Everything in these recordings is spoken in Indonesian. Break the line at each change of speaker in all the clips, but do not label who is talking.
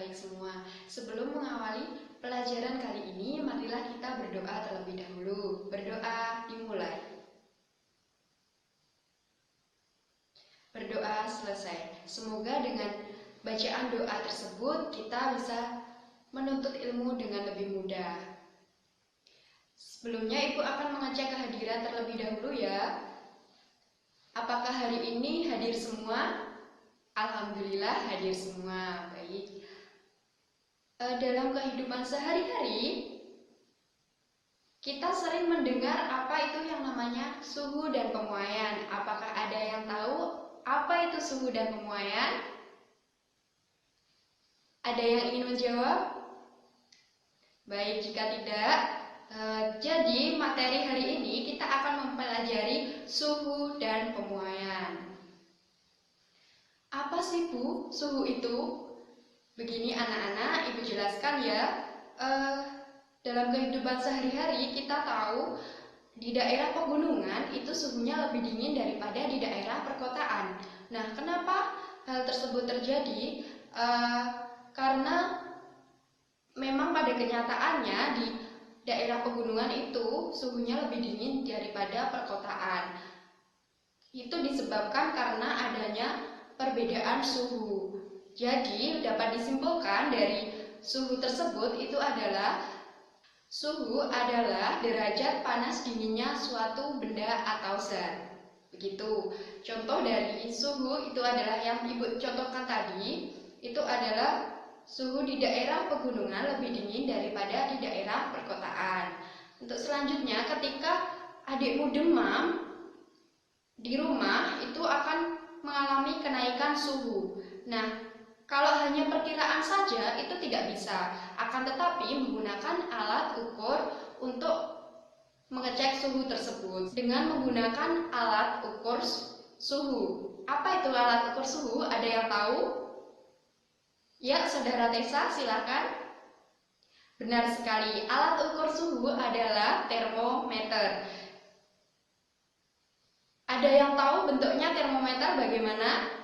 kalian semua. Sebelum mengawali pelajaran kali ini, marilah kita berdoa terlebih dahulu. Berdoa dimulai. Berdoa selesai. Semoga dengan bacaan doa tersebut kita bisa menuntut ilmu dengan lebih mudah. Sebelumnya Ibu akan mengecek kehadiran terlebih dahulu ya. Apakah hari ini hadir semua? Alhamdulillah hadir semua. Baik. Dalam kehidupan sehari-hari, kita sering mendengar apa itu yang namanya suhu dan pemuaian. Apakah ada yang tahu apa itu suhu dan pemuaian? Ada yang ingin menjawab? Baik, jika tidak, jadi materi hari ini kita akan mempelajari suhu dan pemuaian. Apa sih Bu suhu itu? Begini anak-anak, Ibu jelaskan ya. Dalam kehidupan sehari-hari kita tahu di daerah pegunungan itu suhunya lebih dingin daripada di daerah perkotaan. Nah, kenapa hal tersebut terjadi? Karena memang pada kenyataannya di daerah pegunungan itu suhunya lebih dingin daripada perkotaan. Itu disebabkan karena adanya perbedaan suhu. Jadi dapat disimpulkan dari suhu tersebut itu adalah suhu adalah derajat panas dinginnya suatu benda atau zat. Begitu. Contoh dari suhu itu adalah yang Ibu contohkan tadi, itu adalah suhu di daerah pegunungan lebih dingin daripada di daerah perkotaan. Untuk selanjutnya, ketika adikmu demam di rumah itu akan mengalami kenaikan suhu. Nah, kalau hanya perkiraan saja itu tidak bisa. Akan tetapi menggunakan alat ukur untuk mengecek suhu tersebut dengan menggunakan alat ukur suhu. Apa itu alat ukur suhu? Ada yang tahu? Ya, Saudara Tessa, silakan. Benar sekali, alat ukur suhu adalah termometer. Ada yang tahu bentuknya termometer bagaimana?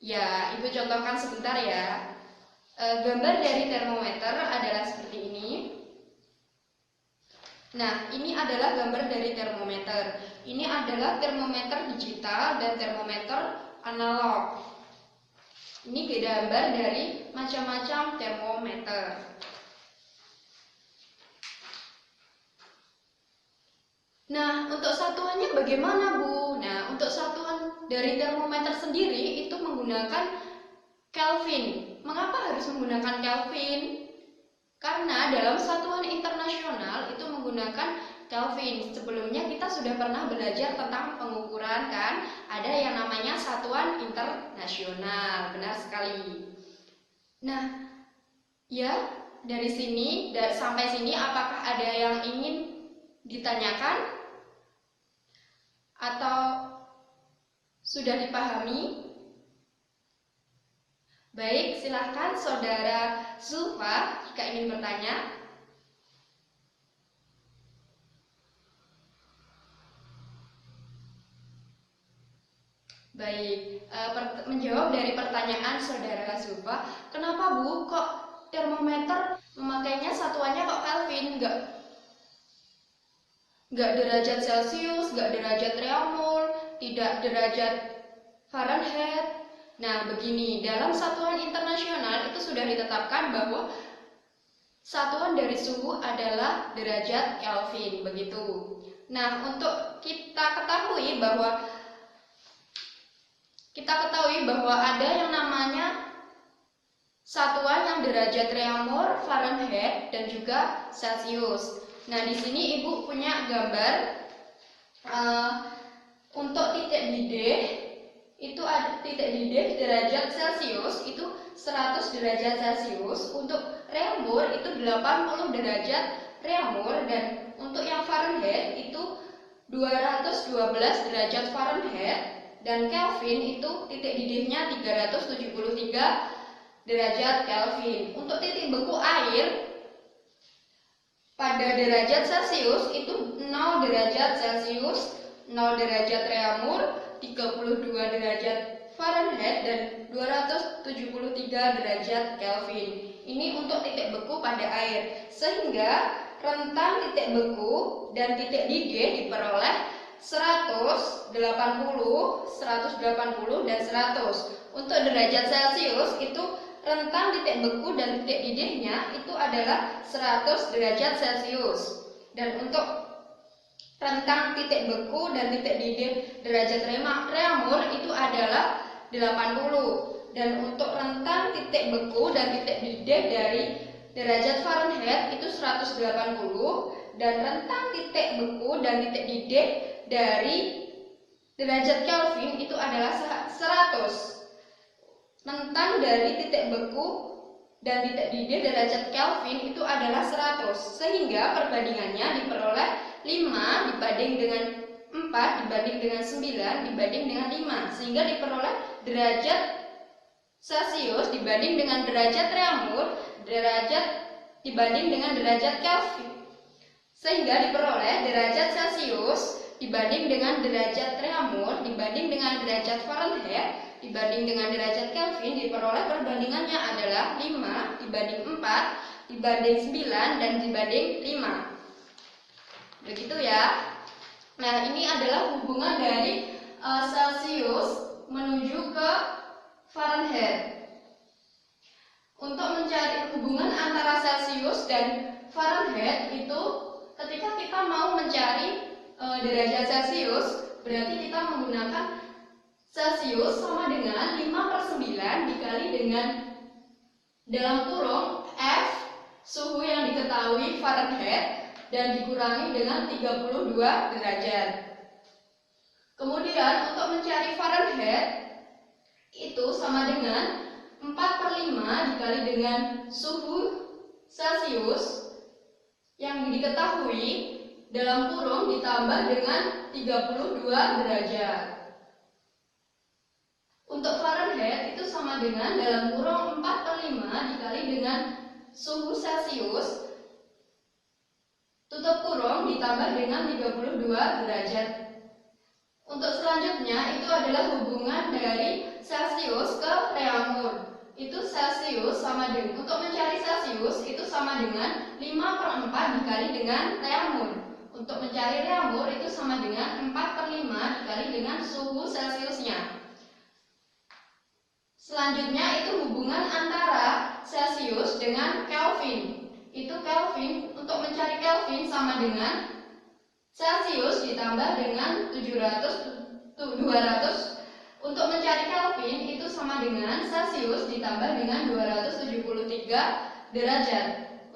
Ya, Ibu contohkan sebentar ya. Gambar dari termometer adalah seperti ini. Nah, ini adalah gambar dari termometer. Ini adalah termometer digital dan termometer analog. Ini gambar dari macam-macam termometer. Nah, untuk satuannya bagaimana, Bu? Nah, untuk satuan dari termometer sendiri itu menggunakan Kelvin. Mengapa harus menggunakan Kelvin? Karena dalam satuan internasional itu menggunakan Kelvin. Sebelumnya kita sudah pernah belajar tentang pengukuran kan? Ada yang namanya satuan internasional. Benar sekali. Nah, ya, dari sini sampai sini apakah ada yang ingin ditanyakan atau sudah dipahami? Baik, silahkan Saudara Zulfa jika ingin bertanya. Baik, menjawab dari pertanyaan Saudara Zulfa, kenapa Bu kok termometer memakainya satuannya kok Kelvin, nggak derajat Celcius, nggak derajat Reaumur, tidak derajat Fahrenheit? Nah, begini, dalam satuan internasional itu sudah ditetapkan bahwa satuan dari suhu adalah derajat Kelvin, begitu. Nah, untuk kita ketahui bahwa ada yang namanya satuan yang derajat Reaumur, Fahrenheit, dan juga Celcius. Nah, di sini Ibu punya gambar untuk titik didih itu ada titik didih derajat Celcius itu 100 derajat Celcius, untuk Reaumur itu 80 derajat Reaumur, dan untuk yang Fahrenheit itu 212 derajat Fahrenheit, dan Kelvin itu titik didihnya 373 derajat Kelvin. Untuk titik beku air pada derajat Celcius itu 0 derajat Celcius, 0 derajat Reaumur, 32 derajat Fahrenheit dan 273 derajat Kelvin. Ini untuk titik beku pada air, sehingga rentang titik beku dan titik didih diperoleh 100, 80, 180, dan 100. Untuk derajat Celcius itu rentang titik beku dan titik didihnya itu adalah 100 derajat Celcius. Dan untuk rentang titik beku dan titik didih derajat Reaumur itu adalah 80. Dan untuk rentang titik beku dan titik didih dari derajat Fahrenheit itu 180, dan rentang titik beku dan titik didih dari derajat Kelvin itu adalah 100. Rentang dari titik beku dan titik didih derajat Kelvin itu adalah 100, sehingga perbandingannya diperoleh 5 dibanding dengan 4 dibanding dengan 9 dibanding dengan 5, sehingga diperoleh derajat Celcius dibanding dengan derajat Reaumur, derajat dibanding dengan derajat Kelvin, sehingga diperoleh derajat Celcius dibanding dengan derajat Reaumur dibanding dengan derajat Fahrenheit dibanding dengan derajat Kelvin, diperoleh perbandingannya adalah 5 dibanding 4 dibanding 9 dan dibanding 5. Begitu ya. Nah, ini adalah hubungan dari Celcius menuju ke Fahrenheit. Untuk mencari hubungan antara Celcius dan Fahrenheit itu, ketika kita mau mencari derajat Celcius, berarti kita menggunakan Celcius sama dengan 5/9 dikali dengan dalam kurung F suhu yang diketahui Fahrenheit dan dikurangi dengan 32 derajat. Kemudian untuk mencari Fahrenheit itu sama dengan 4/5 dikali dengan suhu Celcius yang diketahui dalam kurung ditambah dengan 32 derajat. Untuk Fahrenheit itu sama dengan dalam kurung 4/5 dikali dengan suhu Celcius tutup kurung ditambah dengan 32 derajat. Untuk selanjutnya itu adalah hubungan dari Celcius ke Reaumur. Itu Celcius sama dengan, untuk mencari Celcius itu sama dengan 5/4 dikali dengan Reaumur. Untuk mencari Reaumur itu sama dengan 4/5 dikali dengan suhu Celciusnya. Selanjutnya itu hubungan antara Celcius dengan Kelvin. Itu Kelvin, untuk mencari Kelvin sama dengan Celcius ditambah dengan 200. Untuk mencari Kelvin itu sama dengan Celcius ditambah dengan 273 derajat.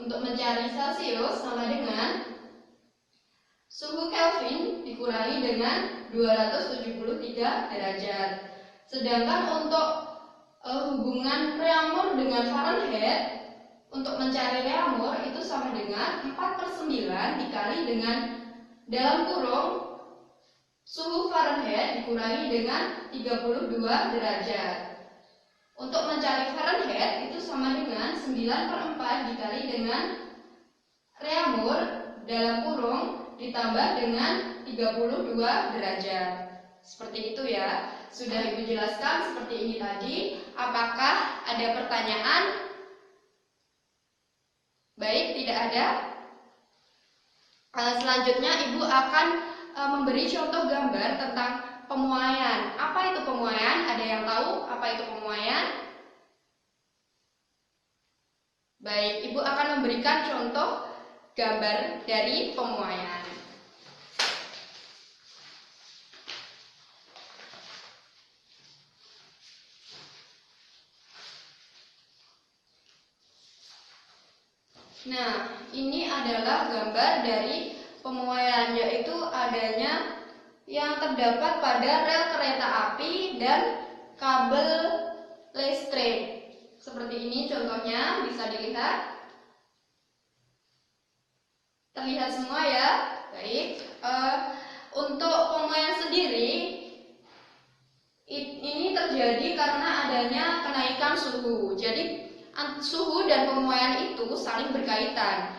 Untuk mencari Celcius sama dengan suhu Kelvin dikurangi dengan 273 derajat. Sedangkan untuk hubungan Reaumur dengan Fahrenheit, untuk mencari Reaumur itu sama dengan 4/9 dikali dengan dalam kurung suhu Fahrenheit dikurangi dengan 32 derajat. Untuk mencari Fahrenheit itu sama dengan 9/4 dikali dengan Reaumur dalam kurung ditambah dengan 32 derajat. Seperti itu ya. Sudah Ibu jelaskan seperti ini tadi. Apakah ada pertanyaan? Baik, tidak ada. Selanjutnya Ibu akan memberi contoh gambar tentang pemuaian. Apa itu pemuaian? Ada yang tahu apa itu pemuaian? Baik, Ibu akan memberikan contoh gambar dari pemuaian. Nah, ini adalah gambar dari pemuaian, yaitu adanya yang terdapat pada rel kereta api dan kabel listrik. Seperti ini contohnya, bisa dilihat. Terlihat semua ya. Baik. Untuk pemuaian sendiri ini terjadi karena adanya kenaikan suhu. Jadi suhu dan pemuaian itu saling berkaitan.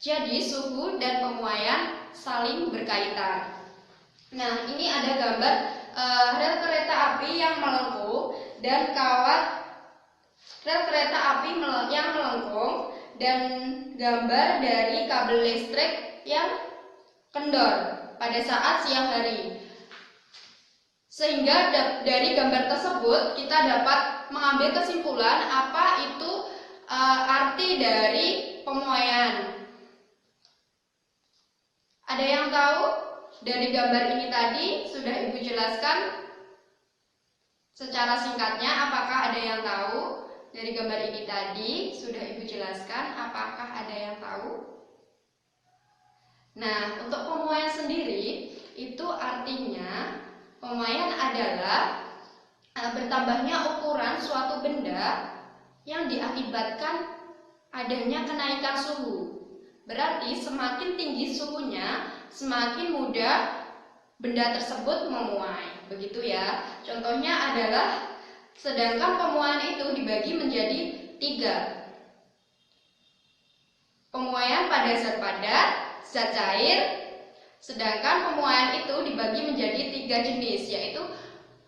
Jadi suhu dan pemuaian saling berkaitan. Nah, ini ada gambar rel kereta api yang melengkung dan kawat rel kereta api yang melengkung dan gambar dari kabel listrik yang kendor pada saat siang hari. Sehingga dari gambar tersebut kita dapat mengambil kesimpulan apa itu arti dari pemuaian. Ada yang tahu dari gambar ini tadi sudah Ibu jelaskan secara singkatnya? Apakah ada yang tahu dari gambar ini tadi sudah Ibu jelaskan? Apakah ada yang tahu? Nah, untuk pemuaian sendiri itu artinya pemuaian adalah bertambahnya ukuran suatu benda yang diakibatkan adanya kenaikan suhu. Berarti semakin tinggi suhunya, semakin mudah benda tersebut memuai. Begitu ya. Contohnya adalah sedangkan pemuaian itu dibagi menjadi 3. Pemuaian pada zat padat, zat cair, sedangkan pemuaian itu dibagi menjadi 3 jenis, yaitu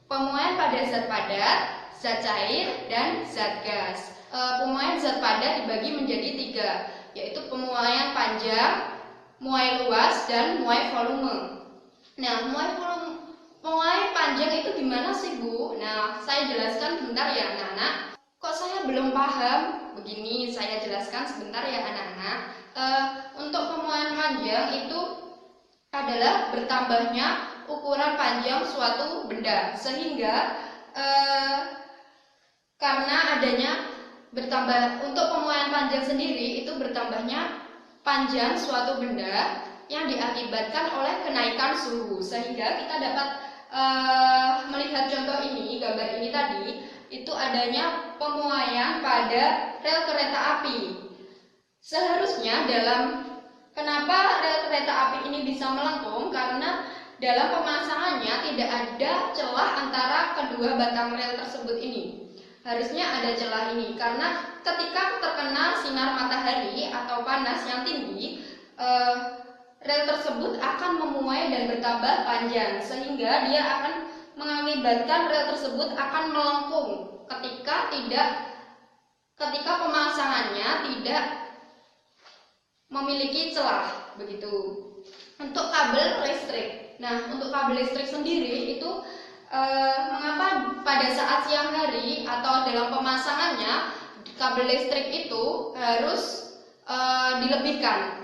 pemuaian pada zat padat, zat cair, dan zat gas. Pemuaian zat padat dibagi menjadi 3, yaitu pemuaian panjang, muai luas, dan muai volume. Nah, muai panjang itu gimana sih, Bu? Nah, saya jelaskan sebentar ya, anak-anak. Kok saya belum paham? Begini, saya jelaskan sebentar ya, anak-anak. Untuk pemuaian panjang itu adalah bertambahnya ukuran panjang suatu benda, sehingga karena adanya untuk pemuaian panjang sendiri itu bertambahnya panjang suatu benda yang diakibatkan oleh kenaikan suhu, sehingga kita dapat melihat contoh ini, gambar ini tadi, itu adanya pemuaian pada rel kereta api. Seharusnya kenapa rel kereta api ini bisa melengkung? Karena dalam pemasangannya tidak ada celah antara kedua batang rel tersebut ini. Harusnya ada celah ini, karena ketika terkena sinar matahari atau panas yang tinggi, rel tersebut akan memuai dan bertambah panjang, sehingga dia akan mengakibatkan rel tersebut akan melengkung ketika pemasangannya tidak memiliki celah, begitu. Untuk kabel listrik. Nah, untuk kabel listrik sendiri itu mengapa pada saat siang hari atau dalam pemasangannya kabel listrik itu harus dilebihkan?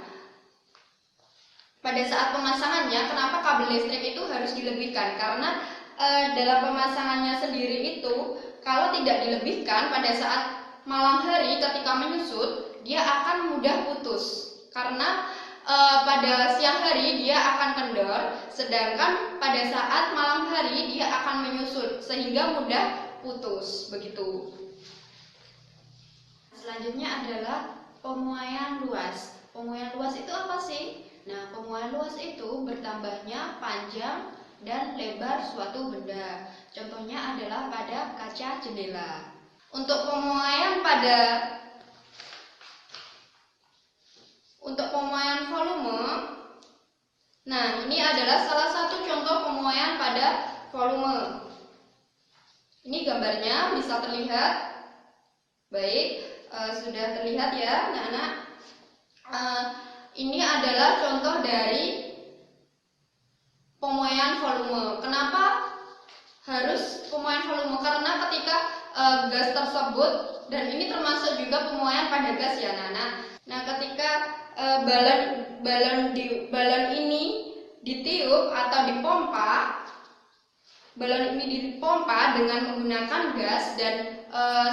Pada saat pemasangannya, kenapa kabel listrik itu harus dilebihkan? Karena dalam pemasangannya sendiri itu, kalau tidak dilebihkan pada saat malam hari ketika menyusut, dia akan mudah putus. Karena pada siang hari dia akan kendor, sedangkan pada saat malam hari dia akan menyusut, sehingga mudah putus, begitu. Selanjutnya adalah pemuaian luas. Pemuaian luas itu apa sih? Nah, pemuaian luas itu bertambahnya panjang dan lebar suatu benda. Contohnya adalah pada kaca jendela. Untuk pemuaian volume, nah ini adalah salah satu contoh pemuaian pada volume. Ini gambarnya bisa terlihat. Baik, sudah terlihat ya, anak-anak. Ini adalah contoh dari pemuaian volume. Kenapa harus pemuaian volume? Karena ketika gas tersebut, dan ini termasuk juga pemuaian pada gas ya, anak-anak. Nah, ketika balon ini ditiup atau dipompa, balon ini dipompa dengan menggunakan gas dan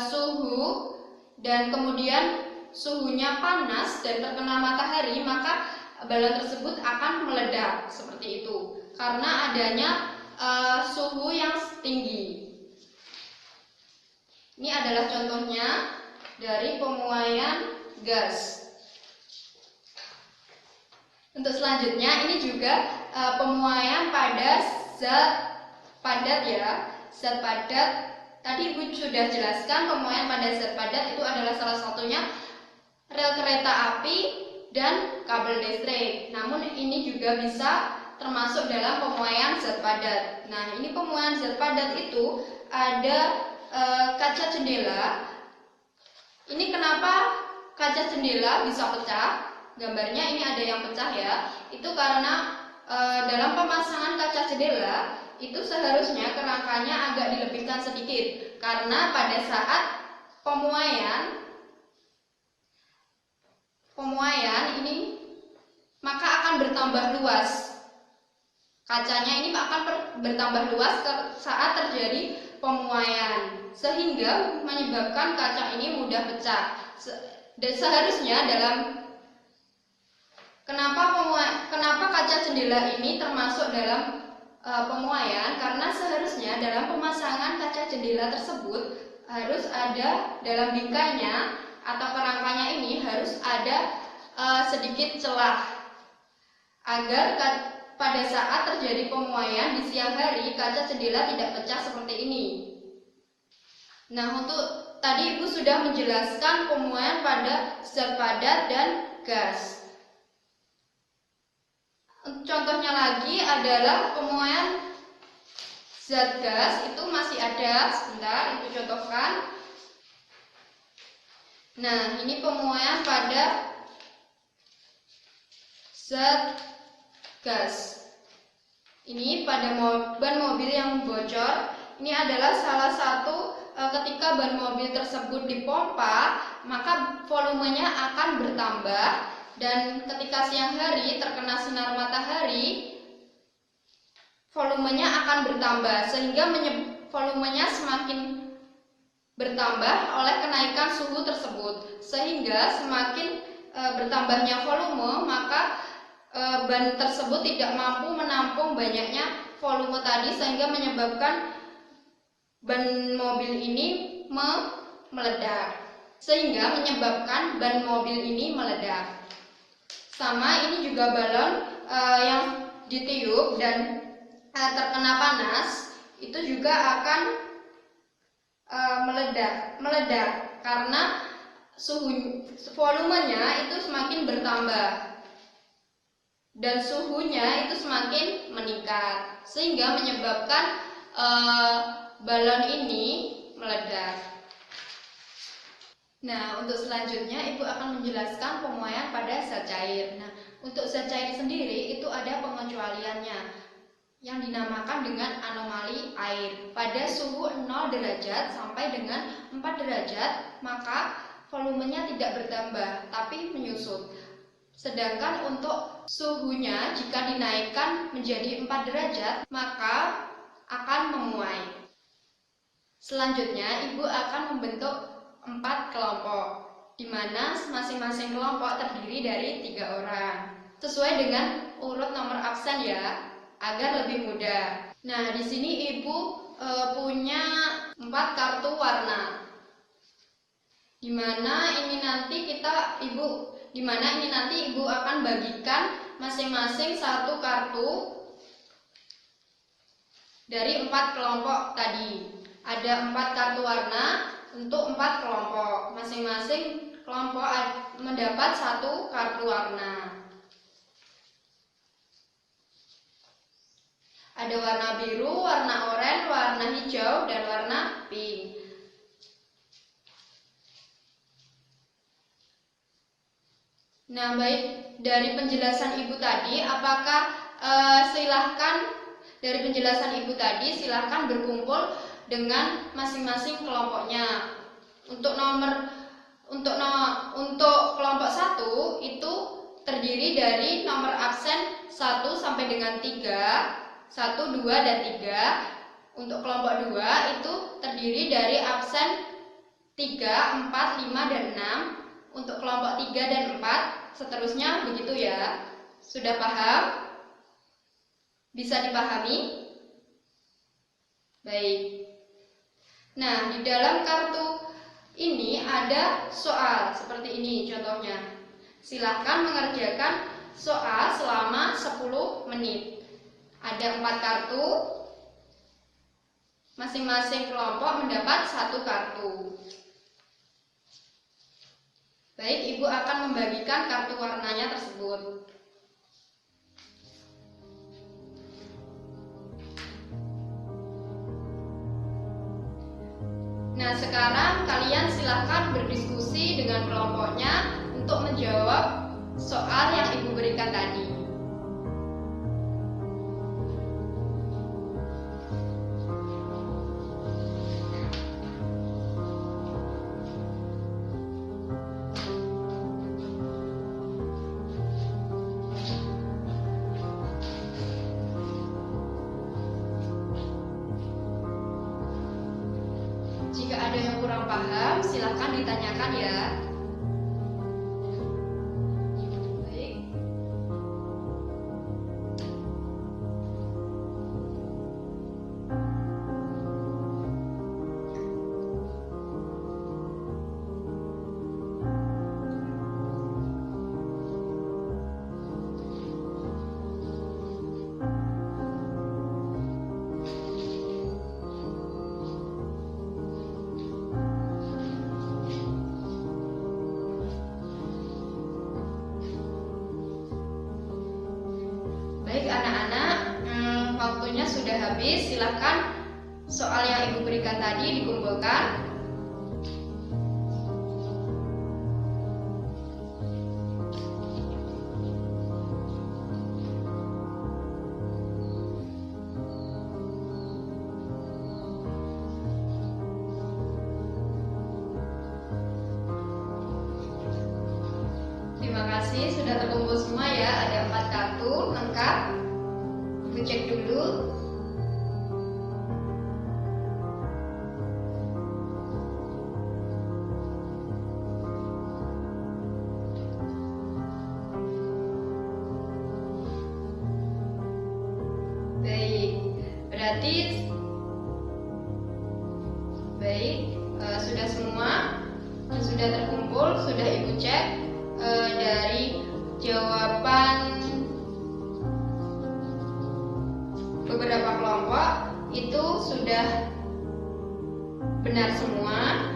suhu, dan kemudian suhunya panas dan terkena matahari, maka balon tersebut akan meledak seperti itu karena adanya suhu yang tinggi. Ini adalah contohnya dari pemuaian gas. Untuk selanjutnya ini juga pemuaian pada zat padat ya. Zat padat tadi Ibu sudah jelaskan, pemuaian pada zat padat itu adalah salah satunya rel kereta api dan kabel listrik. Namun ini juga bisa termasuk dalam pemuaian zat padat. Nah, ini pemuaian zat padat itu ada kaca jendela. Ini kenapa kaca jendela bisa pecah? Gambarnya ini ada yang pecah ya. Itu karena dalam pemasangan kaca jendela itu seharusnya kerangkanya agak dilebihkan sedikit, karena pada saat pemuaian ini maka akan bertambah luas. Kacanya ini akan bertambah luas saat terjadi pemuaian, sehingga menyebabkan kaca ini mudah pecah. Dan seharusnya kenapa kaca jendela ini termasuk dalam pemuaian? Karena seharusnya dalam pemasangan kaca jendela tersebut harus ada dalam bingkainya atau kerangkanya ini harus ada sedikit celah agar pada saat terjadi pemuaian di siang hari kaca jendela tidak pecah seperti ini. Nah, untuk tadi Ibu sudah menjelaskan pemuaian pada zat padat dan gas. Contohnya lagi adalah pemuaian zat gas, itu masih ada. Sebentar, Ibu contohkan. Nah, ini pemuaian pada zat gas. Ini pada ban mobil yang bocor. Ini adalah salah satu ketika ban mobil tersebut dipompa, maka volumenya akan bertambah, dan ketika siang hari terkena sinar matahari, volumenya akan bertambah, sehingga volumenya semakin bertambah oleh kenaikan suhu tersebut, sehingga semakin bertambahnya volume, maka ban tersebut tidak mampu menampung banyaknya volume tadi, sehingga menyebabkan ban mobil ini meledak, sehingga menyebabkan ban mobil ini meledak. Sama ini juga balon yang ditiup dan terkena panas itu juga akan meledak karena volumenya itu semakin bertambah dan suhunya itu semakin meningkat, sehingga menyebabkan balon ini meledak. Nah, untuk selanjutnya Ibu akan menjelaskan pemuaian pada zat cair. Nah, untuk zat cair sendiri itu ada pengecualiannya yang dinamakan dengan anomali air. Pada suhu 0 derajat sampai dengan 4 derajat, maka volumenya tidak bertambah tapi menyusut. Sedangkan untuk suhunya jika dinaikkan menjadi 4 derajat, maka akan memuai. Selanjutnya, Ibu akan membentuk 4 kelompok, di mana masing-masing kelompok terdiri dari 3 orang. Sesuai dengan urut nomor absen ya, agar lebih mudah. Nah, di sini Ibu punya 4 kartu warna, di mana ini nanti Ibu akan bagikan masing-masing 1 kartu dari 4 kelompok tadi. Ada 4 kartu warna untuk 4 kelompok. Masing-masing kelompok mendapat 1 kartu warna. Ada warna biru, warna oranye, warna hijau, dan warna pink. Nah, baik, dari penjelasan Ibu tadi, apakah silahkan berkumpul dengan masing-masing kelompoknya. Untuk kelompok 1 itu terdiri dari nomor absen 1 sampai dengan 3, 1, 2, dan 3. Untuk kelompok 2 itu terdiri dari absen 3, 4, 5, dan 6. Untuk kelompok 3 dan 4 seterusnya begitu ya. Sudah paham? Bisa dipahami? Baik. Nah, di dalam kartu ini ada soal seperti ini contohnya. Silahkan mengerjakan soal selama 10 menit. Ada 4 kartu. Masing-masing kelompok mendapat 1 kartu. Baik, Ibu akan membagikan kartu warnanya tersebut. Nah, sekarang kalian silahkan berdiskusi dengan kelompoknya untuk menjawab soal yang Ibu berikan tadi. Jika ada yang kurang paham, silahkan ditanyakan ya. Baik. Baik anak-anak, waktunya sudah habis. Silahkan soal yang Ibu berikan tadi dikumpulkan. Terima kasih sudah terkumpul semua ya. Ada 4 kartu lengkap. Ibu cek dulu. Baik, berarti baik, sudah semua sudah terkumpul, sudah Ibu cek. Dari jawaban beberapa kelompok itu sudah benar semua,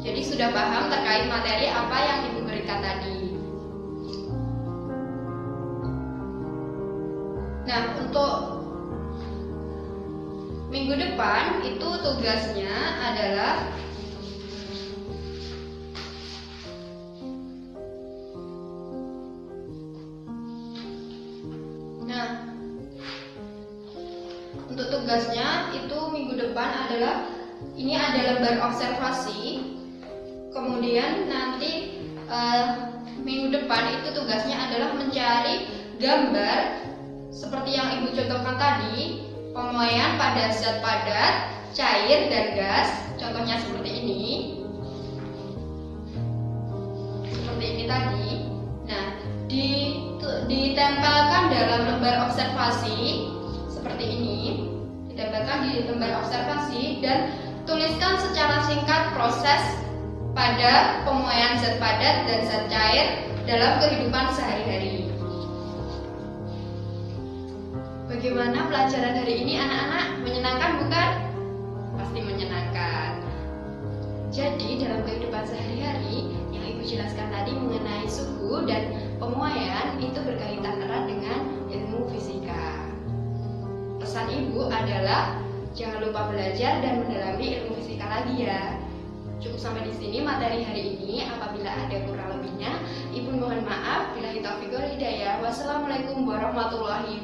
jadi sudah paham terkait materi apa yang Ibu berikan tadi. Nah, untuk minggu depan itu tugasnya adalah itu minggu depan adalah ini ada lembar observasi. Kemudian nanti minggu depan itu tugasnya adalah mencari gambar seperti yang Ibu contohkan tadi, pemuaian pada zat padat, cair, dan gas. Contohnya seperti ini. Seperti ini tadi. Nah, ditempelkan dalam lembar observasi seperti ini. Ditempelkan di lembar observasi dan tuliskan secara singkat proses pada pemuaian zat padat dan zat cair dalam kehidupan sehari-hari. Bagaimana pelajaran hari ini anak-anak? Menyenangkan bukan? Pasti menyenangkan. Jadi dalam kehidupan sehari-hari yang Ibu jelaskan tadi mengenai suhu dan pemuaian itu berkaitan erat dengan ilmu fisika. Pesan Ibu adalah jangan lupa belajar dan mendalami ilmu fisika lagi ya. Cukup sampai di sini materi hari ini. Apabila ada kurang lebihnya, Ibu mohon maaf. Billahi taufiq wal hidayah. Wassalamualaikum warahmatullahi